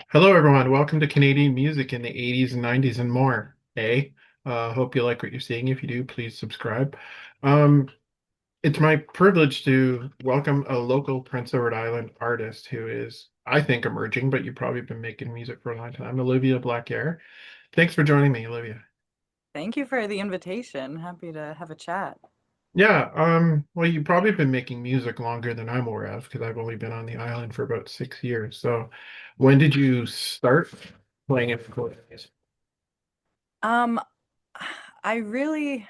Hello, everyone. Welcome to Canadian music in the 80s and 90s and more. Hey, hope you like what you're seeing. If you do, please subscribe. Um, it's my privilege to welcome a local Prince Edward Island artist who is, I think, emerging, but you've probably been making music for a long time, Olivia Blacquiere. Thanks for joining me, Olivia. Thank you for the invitation. Happy to have a chat. Yeah, well, you've probably been making music longer than I'm aware of because I've only been on the island for about 6 years. So, when did you start playing it? Um, I really,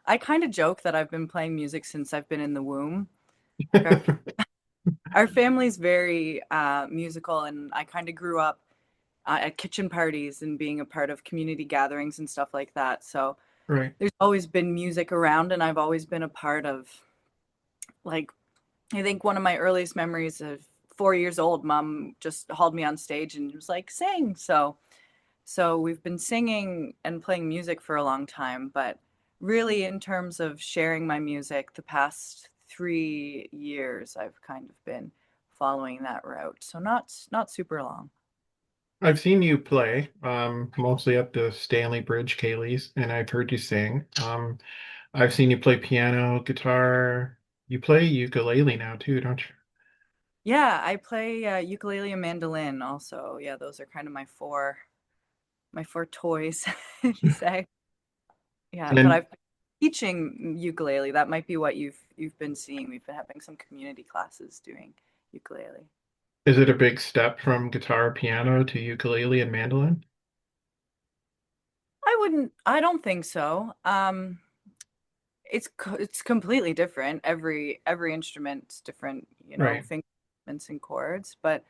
I kind of joke that I've been playing music since I've been in the womb. Like our family's very musical, and I kind of grew up at kitchen parties and being a part of community gatherings and stuff like that. So Right. there's always been music around, and I've always been a part of like I think one of my earliest memories of 4 years old, mom just hauled me on stage and was like, sing. So we've been singing and playing music for a long time, but really in terms of sharing my music, the past 3 years I've kind of been following that route. So not super long. I've seen you play, mostly at the Stanley Bridge Kaylee's, and I've heard you sing. I've seen you play piano, guitar. You play ukulele now too, don't you? Yeah, I play ukulele and mandolin also. Yeah, those are kind of my four toys, if you say. Yeah, but And I've been teaching ukulele. That might be what you've been seeing. We've been having some community classes doing ukulele. is it a big step from guitar, piano to ukulele and mandolin? I don't think so. It's completely different. Every instrument's different, Right, fingerings and chords, but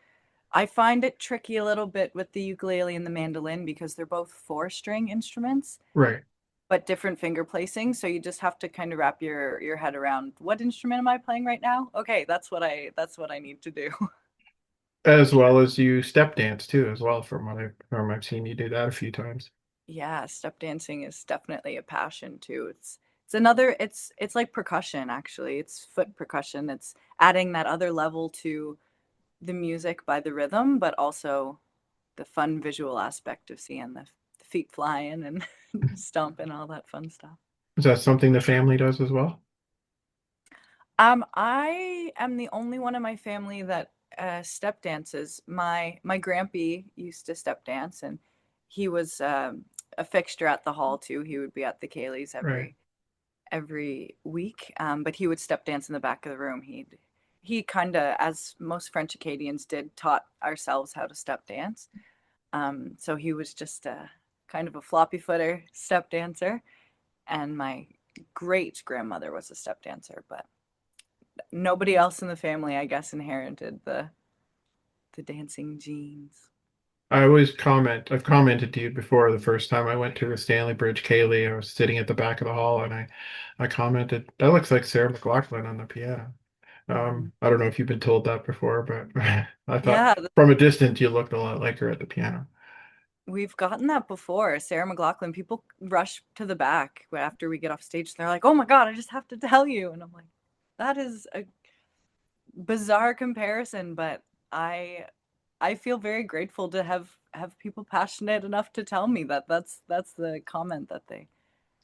I find it tricky a little bit with the ukulele and the mandolin because they're both four-string instruments, right. but different finger placing. So you just have to kind of wrap your head around what instrument am I playing right now? Okay, that's what I need to do. As well as you step dance too, as well, from I've seen you do that a few times. Yeah, step dancing is definitely a passion too. It's like percussion actually. It's foot percussion. It's adding that other level to the music by the rhythm, but also the fun visual aspect of seeing the feet flying and stomping, all that fun stuff. Is that something the family does as well? I am the only one in my family that step dances. My grampy used to step dance, and he was a fixture at the hall too. He would be at the Kayleys Right. every week, but he would step dance in the back of the room. He kind of, as most French Acadians did, taught ourselves how to step dance. So he was just a kind of a floppy footer step dancer, and my great grandmother was a step dancer, but nobody else in the family, I guess, inherited the dancing genes. I've commented to you before the first time I went to the Stanley Bridge Kaylee. I was sitting at the back of the hall and I commented, that looks like Sarah McLachlan on the piano. Mhm. I don't know if you've been told that before, but I thought Yeah, from a distance you looked a lot like her at the piano. we've gotten that before. Sarah McLachlan, people rush to the back after we get off stage. They're like, "Oh my God, I just have to tell you," and I'm like, "That is a bizarre comparison," but I I feel very grateful to have people passionate enough to tell me that that's the comment that they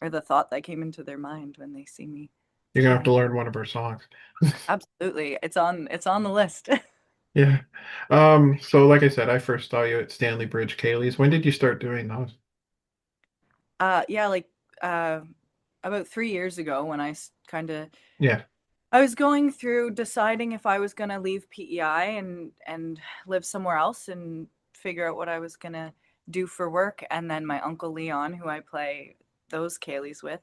or the thought that came into their mind when they see me You're gonna have to playing. learn one of her songs. Absolutely. It's on the list. Yeah. So like I said, I first saw you at Stanley Bridge Kaylee's. When did you start doing those? Yeah, like uh about 3 years ago when kind of Yeah. I was going through deciding if I was going to leave PEI and live somewhere else and figure out what I was going to do for work. And then my uncle Leon, who I play those Kayleys with,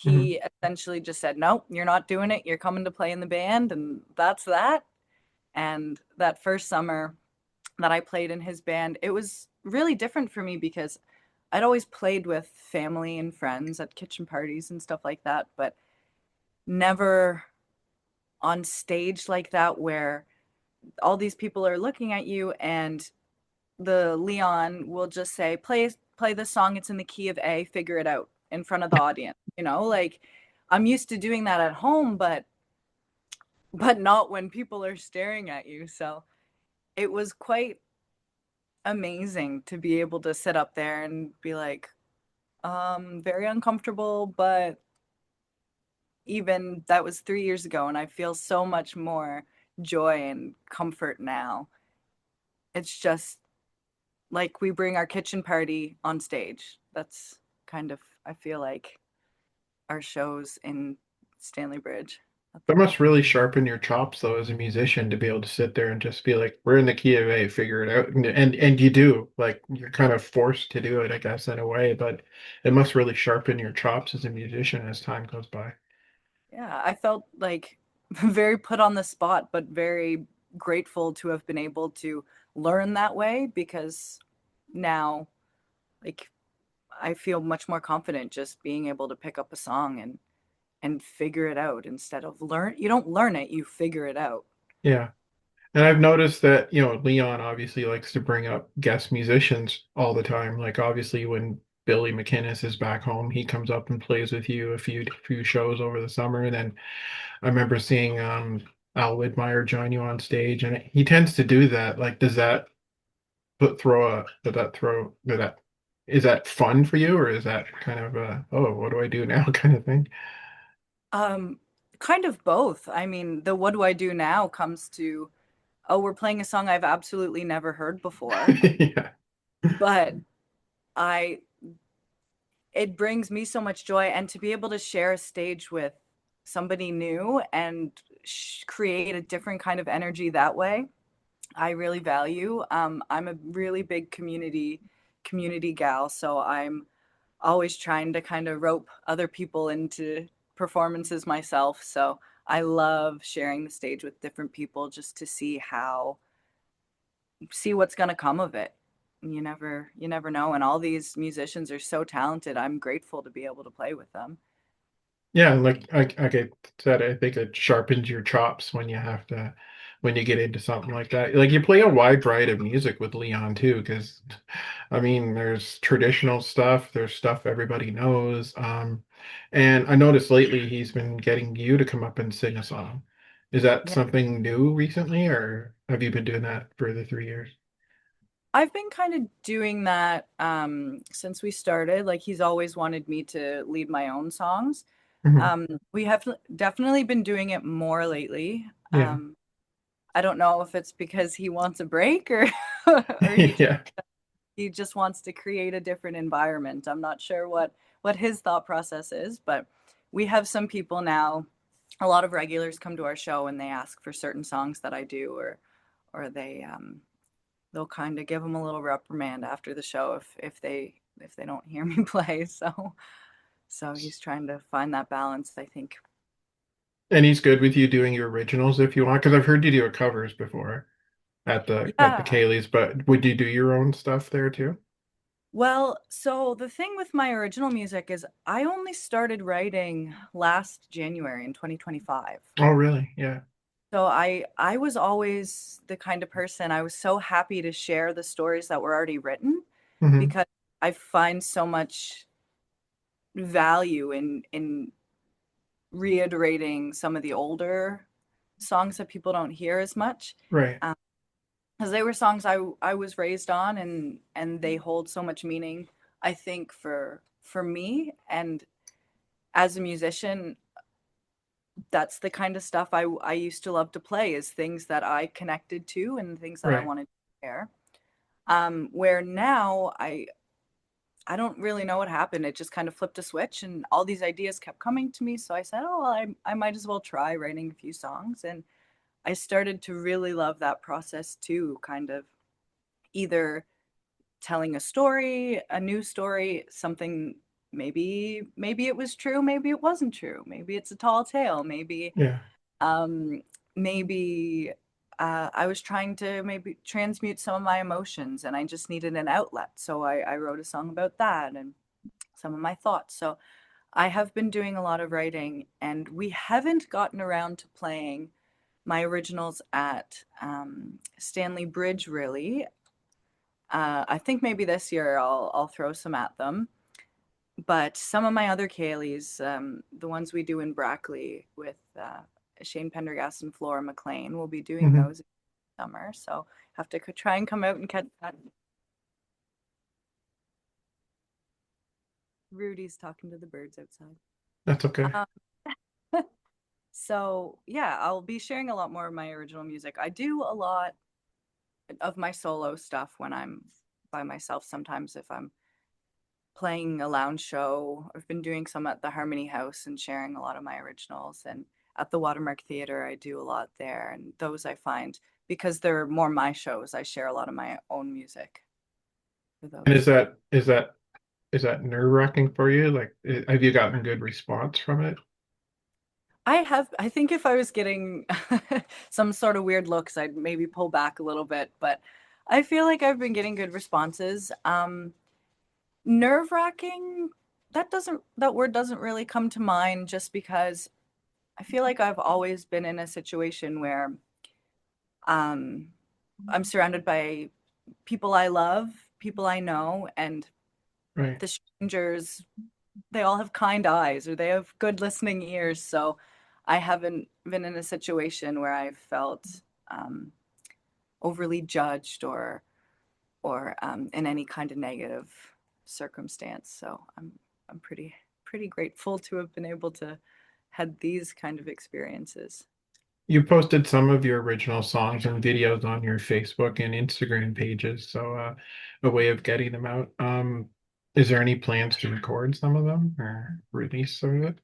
Hmm. he essentially just said, "No, you're not doing it. You're coming to play in the band," and that's that. And that first summer that I played in his band, it was really different for me because I'd always played with family and friends at kitchen parties and stuff like that, but never on stage like that where all these people are looking at you and the Leon will just say, play this song, it's in the key of A, figure it out in front of the audience. Like I'm used to doing that at home, but not when people are staring at you. So it was quite amazing to be able to sit up there and be like, very uncomfortable, but even that was 3 years ago, and I feel so much more joy and comfort now. It's just like we bring our kitchen party on stage. That's kind of, I feel like, our shows in Stanley Bridge at the That must moment. really sharpen your chops though as a musician to be able to sit there and just be like, we're in the key of A, figure it out. And you do, like you're kind of forced to do it, I guess, in a way, but it must really sharpen your chops as a musician as time goes by. Yeah, I felt like very put on the spot, but very grateful to have been able to learn that way because now, like, I feel much more confident just being able to pick up a song and figure it out instead of learn. You don't learn it, you figure it out. Yeah. And I've noticed that, Leon obviously likes to bring up guest musicians all the time. Like obviously when Billy McInnes is back home, he comes up and plays with you a few shows over the summer. And then I remember seeing Al Widmeyer join you on stage, and he tends to do that. Like, does that put throw a did that throw did that is that fun for you, or is that kind of a, oh, what do I do now kind of thing? Um, Kind of both. I mean, the what do I do now comes to, oh, we're playing a song I've absolutely never heard before, Yeah. but I it brings me so much joy and to be able to share a stage with somebody new and create a different kind of energy that way. I really value. I'm a really big community gal, so I'm always trying to kind of rope other people into performances myself. So I love sharing the stage with different people just to see what's going to come of it. You never know, and all these musicians are so talented. I'm grateful to be able to play with them. Yeah, like I said, I think it sharpens your chops when you get into something like that. Like you play a wide variety of music with Leon too, because I mean, there's traditional stuff, there's stuff everybody knows. And I noticed lately he's been getting you to come up and sing a song. Is that Yeah. something new recently, or have you been doing that for the 3 years? I've been kind of doing that since we started. Like he's always wanted me to lead my own songs. Hmm. We have definitely been doing it more lately. Yeah. I don't know if it's because he wants a break or or Yeah. he just wants to create a different environment. I'm not sure what his thought process is, but we have some people now. A lot of regulars come to our show and they ask for certain songs that I do, or they'll kind of give them a little reprimand after the show if they don't hear me play. So he's trying to find that balance, I think. And he's good with you doing your originals if you want, because I've heard you do a covers before at the Yeah. Kaylee's, but would you do your own stuff there too? Well, so the thing with my original music is I only started writing last January in 2025. Oh, really? Yeah. So I was always the kind of person, I was so happy to share the stories that were already written Hmm. because I find so much value in reiterating some of the older songs that people don't hear as much. Right. Because they were songs I was raised on and they hold so much meaning, I think, for me. And as a musician, that's the kind of stuff I used to love to play, is things that I connected to and things that I Right. wanted to share. Where now I don't really know what happened. It just kind of flipped a switch and all these ideas kept coming to me. So I said, oh, well, I might as well try writing a few songs. And I started to really love that process too, kind of either telling a story, a new story, something, maybe it was true, maybe it wasn't true. Maybe it's a tall tale, Yeah. um maybe I was trying to maybe transmute some of my emotions and I just needed an outlet. So I wrote a song about that and some of my thoughts. So I have been doing a lot of writing and we haven't gotten around to playing my originals at Stanley Bridge, really. I think maybe this year I'll throw some at them. But some of my other Kayleys, the ones we do in Brackley with Shane Pendergast and Flora McLean, we'll be doing Hmm. those in the summer. So have to try and come out and catch that. Rudy's talking to the birds outside. That's okay. Um, so yeah, I'll be sharing a lot more of my original music. I do a lot of my solo stuff when I'm by myself. Sometimes if I'm playing a lounge show, I've been doing some at the Harmony House and sharing a lot of my originals. And at the Watermark Theatre, I do a lot there. And those I find because they're more my shows, I share a lot of my own music for And those. is that nerve-wracking for you? Like, have you gotten good response from it? I think if I was getting some sort of weird looks, I'd maybe pull back a little bit, but I feel like I've been getting good responses. Nerve-wracking, that word doesn't really come to mind just because I feel like I've always been in a situation where um, I'm surrounded by people I love, people I know, and Right. the strangers, they all have kind eyes or they have good listening ears. So I haven't been in a situation where I've felt um, overly judged or in any kind of negative circumstance. So I'm pretty grateful to have been able to had these kind of experiences. You posted some of your original songs and videos on your Facebook and Instagram pages, so a way of getting them out. Is there any plans to record some of them or release some of it?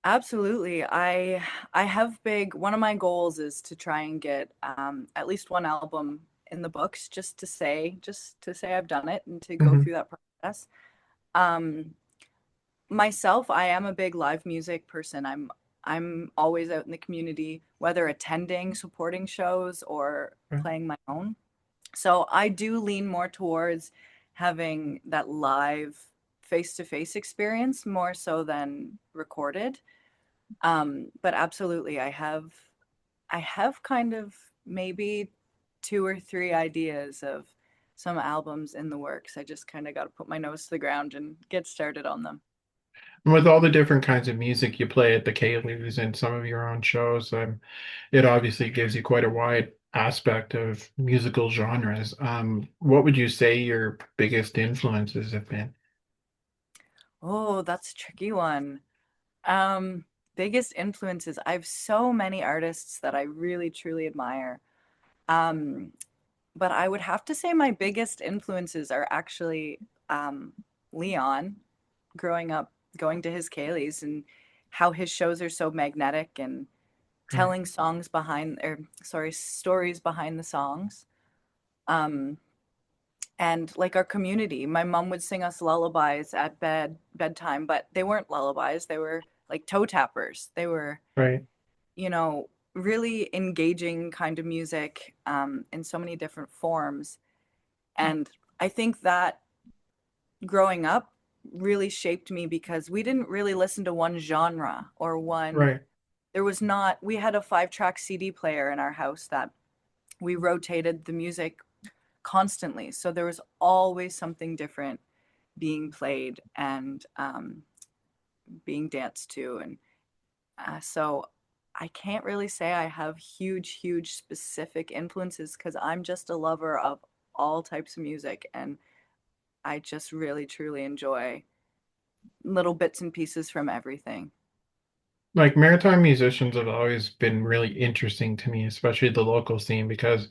Absolutely. I have big one of my goals is to try and get at least one album in the books just to say I've done it and to go Hmm. through that process. Um Myself, I am a big live music person. I'm always out in the community, whether attending, supporting shows or playing my own. So I do lean more towards having that live face-to-face experience more so than recorded. But absolutely, I have kind of maybe two or three ideas of some albums in the works. I just kind of got to put my nose to the ground and get started on them. And with all the different kinds of music you play at the Kayleys and some of your own shows, it obviously gives you quite a wide aspect of musical genres. What would you say your biggest influences have been? Oh, that's a tricky one. Um, Biggest influences. I have so many artists that I really truly admire. Um, but I would have to say my biggest influences are actually Leon, growing up, going to his Kayleys and how his shows are so magnetic and Right, telling songs behind, or sorry, stories behind the songs. Um, and like our community, my mom would sing us lullabies at bedtime, but they weren't lullabies. They were like toe tappers. They were, right. you know, really engaging kind of music in so many different forms. And I think that growing up really shaped me because we didn't really listen to one genre or one, Right. there was not, we had a 5 track CD player in our house that we rotated the music constantly. So there was always something different being played and being danced to. And so I can't really say I have huge specific influences because I'm just a lover of all types of music. And I just really, truly enjoy little bits and pieces from everything. Like maritime musicians have always been really interesting to me, especially the local scene, because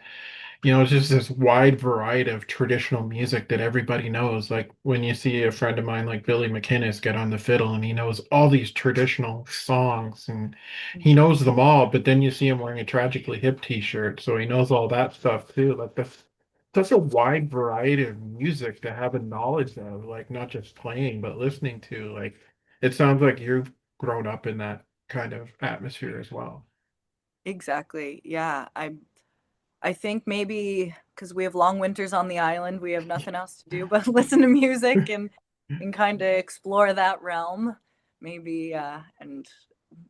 it's just this wide variety of traditional music that everybody knows. Like when you see a friend of mine like Billy McInnes get on the fiddle and he knows all these traditional songs and he knows them all, but then you see him wearing a Tragically Hip t-shirt, so he knows all that stuff too. Like that's such a wide variety of music to have a knowledge of, like not just playing, but listening to. Like it sounds like you've grown up in that kind of atmosphere as well. Exactly. Yeah. I think maybe because we have long winters on the island, we have nothing else to do but listen to music and kind of explore that realm. Maybe and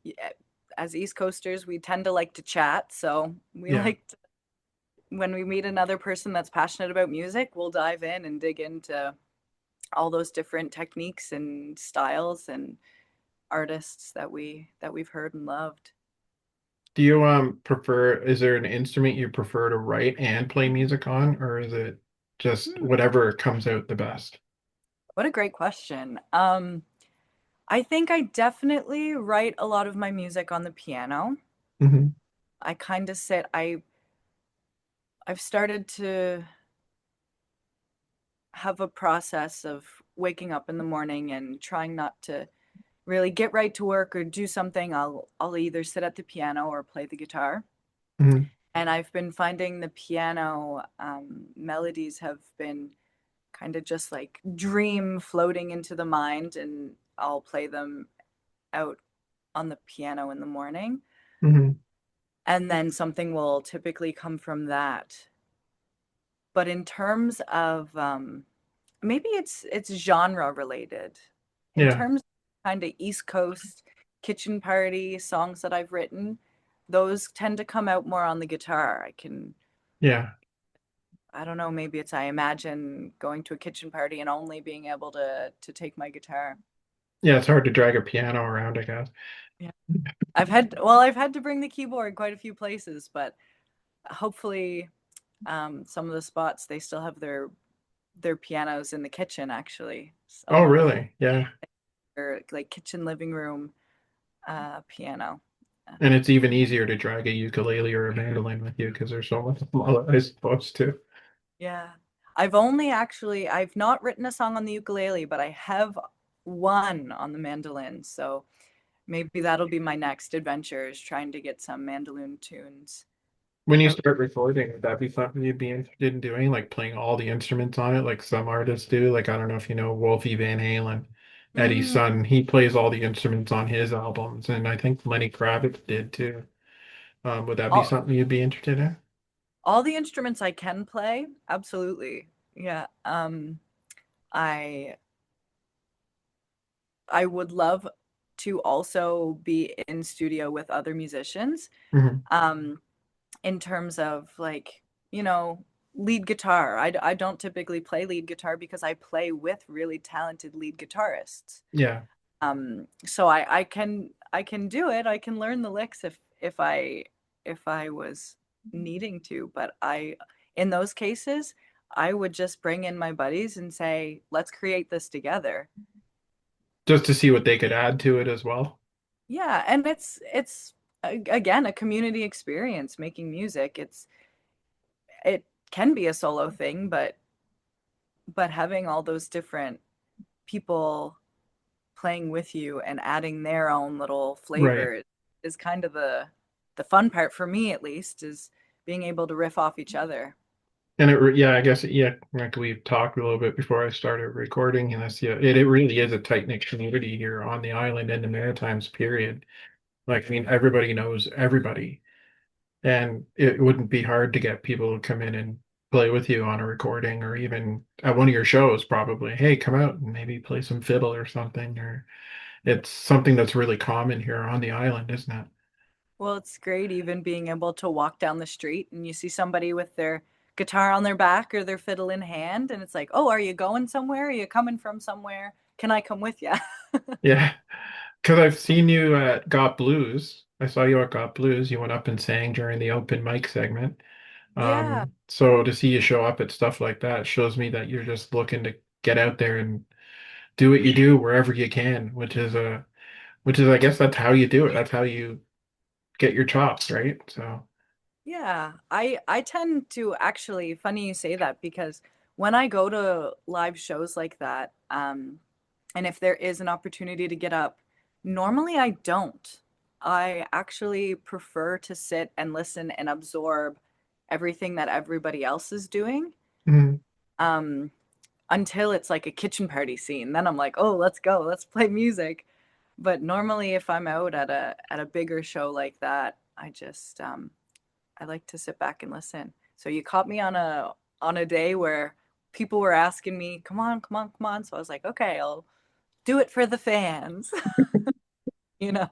yeah, as East Coasters, we tend to like to chat, so we Yeah. like to, when we meet another person that's passionate about music, we'll dive in and dig into all those different techniques and styles and artists that we've heard and loved. Do you prefer, is there an instrument you prefer to write and play music on, or is it just Hmm. whatever comes out the best? What a great question. I think I definitely write a lot of my music on the piano. Hmm. I kind of sit, I've started to have a process of waking up in the morning and trying not to really get right to work or do something. I'll either sit at the piano or play the guitar. Hmm. And I've been finding the piano melodies have been kind of just like dream floating into the mind, and I'll play them out on the piano in the morning. Hmm. And then something will typically come from that. But in terms of maybe it's genre related. In Yeah. terms of kind of East Coast kitchen party songs that I've written, those tend to come out more on the guitar. Yeah. I don't know, maybe it's I imagine going to a kitchen party and only being able to take my guitar. Yeah. It's hard to drag a piano around, I guess. Yeah. I've had to bring the keyboard quite a few places, but hopefully some of the spots they still have their pianos in the kitchen actually. A Oh, lot of really? Yeah. their like kitchen living room piano. Uh, And it's even easier to drag a ukulele or a mandolin with you because they're so much smaller, I suppose, too. yeah. I've not written a song on the ukulele, but I have one on the mandolin. So maybe that'll be my next adventure is trying to get some mandolin tunes When you out. start recording, would that be something you'd be interested in doing, like playing all the instruments on it, like some artists do? Like, I don't know if you know Wolfie Van Halen, Eddie's Mm, son, he plays all the instruments on his albums, and I think Lenny Kravitz did too. Would that be all something you'd be interested in? all the instruments I can play, absolutely. Yeah. I I would love to also be in studio with other musicians. Hmm. Um, in terms of like, you know, lead guitar. I don't typically play lead guitar because I play with really talented lead guitarists. Yeah. So I can do it. I can learn the licks if I was needing to, but I in those cases, I would just bring in my buddies and say, "Let's create this together." Just to see what they could add to it as well. Yeah, and again a community experience making music. It can be a solo thing, but having all those different people playing with you and adding their own little Right. flavor is kind of the fun part for me at least is being able to riff off each other. And yeah, I guess, yeah, like we talked a little bit before I started recording, and that's, yeah, it really is a tight-knit community here on the island and the Maritimes, period. Like, I mean, everybody knows everybody. And it wouldn't be hard to get people to come in and play with you on a recording or even at one of your shows, probably. Hey, come out and maybe play some fiddle or something. Or it's something that's really common here on the island, isn't it? Well, it's great even being able to walk down the street and you see somebody with their guitar on their back or their fiddle in hand and it's like, "Oh, are you going somewhere? Are you coming from somewhere? Can I come with you?" Yeah. Because I've seen you at Got Blues. I saw you at Got Blues. You went up and sang during the open mic segment. Yeah. So to see you show up at stuff like that shows me that you're just looking to get out there and do what you do wherever you can, which is, I guess that's how you do it. That's how you get your chops, right? So, Yeah, I tend to actually, funny you say that because when I go to live shows like that, and if there is an opportunity to get up, normally I don't. I actually prefer to sit and listen and absorb everything that everybody else is doing, mhm. um, until it's like a kitchen party scene. Then I'm like, oh, let's go, let's play music. But normally, if I'm out at a bigger show like that, I like to sit back and listen. So you caught me on a day where people were asking me, "Come on, come on, come on." So I was like, "Okay, I'll do it for the fans." you know.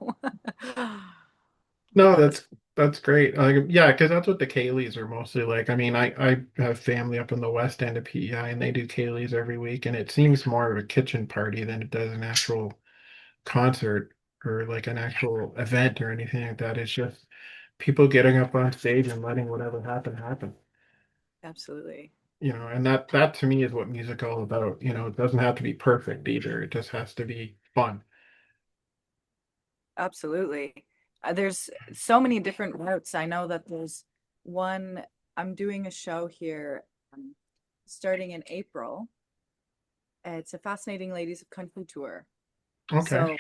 No, But that's great. Like, yeah, because that's what the Kayleys are mostly like. I mean, I have family up in the west end of PEI, and they do Kayleys every week, and it seems more of a kitchen party than it does an actual concert or like an actual event or anything like that. It's just people getting up on stage and letting whatever happen happen. absolutely. And that to me is what music's all about. It doesn't have to be perfect either. It just has to be fun. Absolutely. There's so many different routes. I know that there's one, I'm doing a show here starting in April. It's a Fascinating Ladies of Country tour. Okay. So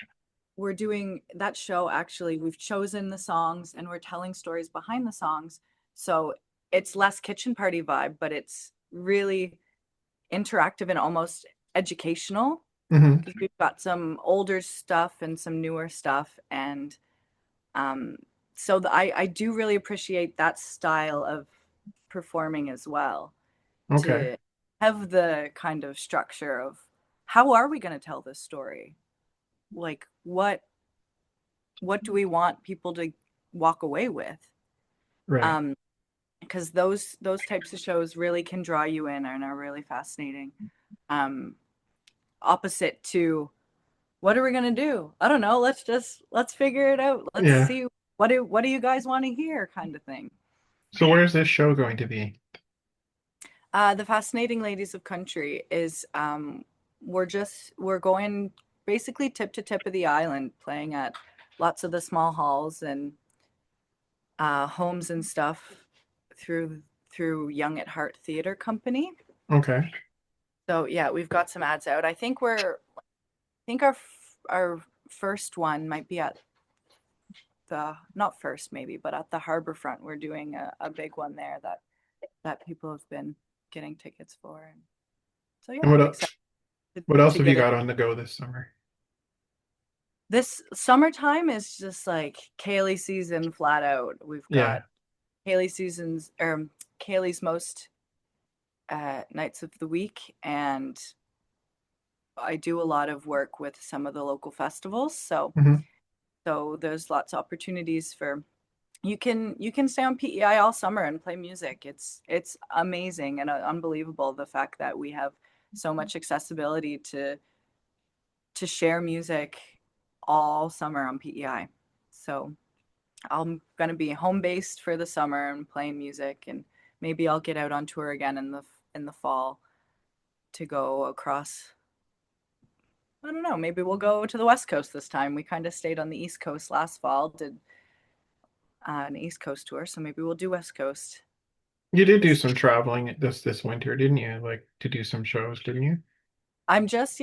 we're doing that show. Actually, we've chosen the songs and we're telling stories behind the songs. So it's less kitchen party vibe, but it's really interactive and almost educational Hmm. because we've got some older stuff and some newer stuff. And um, so I do really appreciate that style of performing as well, Okay. to have the kind of structure of how are we going to tell this story? Like what do we want people to walk away with? Right. Um, because those types of shows really can draw you in and are really fascinating. Um, Opposite to what are we gonna do? I don't know. Let's figure it out. Let's Yeah. see what do you guys want to hear, kind of thing. So where's this show going to be? The Fascinating Ladies of Country is we're going basically tip to tip of the island, playing at lots of the small halls and homes and stuff through Young at Heart Theater Company. Okay. So yeah, we've got some ads out. I think our first one might be at the not first maybe, but at the harbor front. We're doing a big one there that people have been getting tickets for. And so yeah, And what I'm else, excited what else to have you get it. got on the go this summer? This summertime is just like Kaylee season flat out. We've Yeah. got Kaylee seasons or Kaylee's most nights of the week, and I do a lot of work with some of the local festivals. Hmm. So there's lots of opportunities for you can stay on PEI all summer and play music. It's amazing and unbelievable the fact that we have so much accessibility to share music all summer on PEI. So I'm gonna be home based for the summer and playing music, and maybe I'll get out on tour again in the fall to go across. I don't know. Maybe we'll go to the West Coast this time. We kind of stayed on the East Coast last fall, did an East Coast tour, so maybe we'll do West Coast You did do this. some traveling this winter, didn't you? Like to do some shows, didn't you? I'm just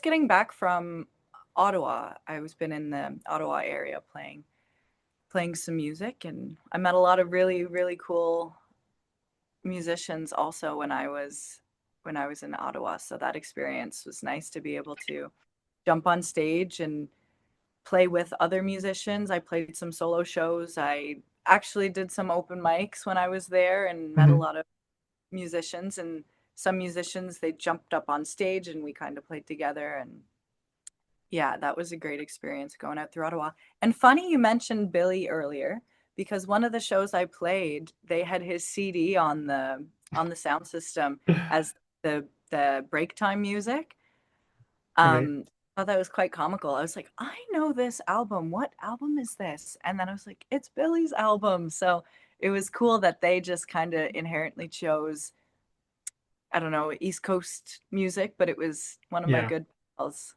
getting back from Ottawa. I was been in the Ottawa area playing some music, and I met a lot of really cool musicians also when I was in Ottawa. So that experience was nice to be able to jump on stage and play with other musicians. I played some solo shows. I actually did some open mics when I was there and met a Hmm. lot of musicians, and some musicians they jumped up on stage and we kind of played together. And yeah, that was a great experience going out through Ottawa. And funny you mentioned Billy earlier because one of the shows I played, they had his CD on the sound system as the break time music. Right. I thought that was quite comical. I was like, I know this album. What album is this? And then I was like, it's Billy's album. So it was cool that they just kind of inherently chose, I don't know, East Coast music, but it was one of my Yeah. good pals'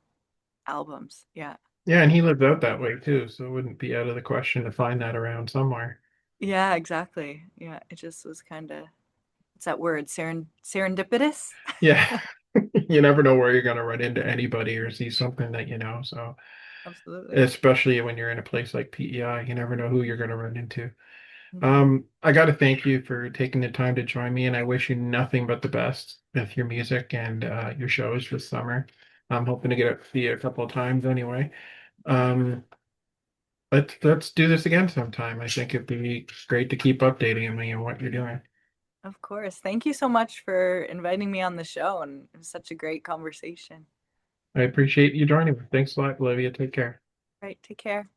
albums. Yeah. Yeah, and he lives out that way too, so it wouldn't be out of the question to find that around somewhere. Yeah, exactly. Yeah, it just was kind of, it's that word, serendipitous. Yeah. You never know where you're going to run into anybody or see something that you know. So, Absolutely. especially when you're in a place like PEI, you never know who you're going to run into. Hmm. I got to thank you for taking the time to join me, and I wish you nothing but the best with your music and your shows this summer. I'm hoping to get out to see you a couple of times anyway. Um, let's do this again sometime. I think it'd be great to keep updating me on what you're doing. Of course. Thank you so much for inviting me on the show, and it was such a great conversation. I appreciate you joining me. Thanks a lot, Olivia. Take care. Right, take care.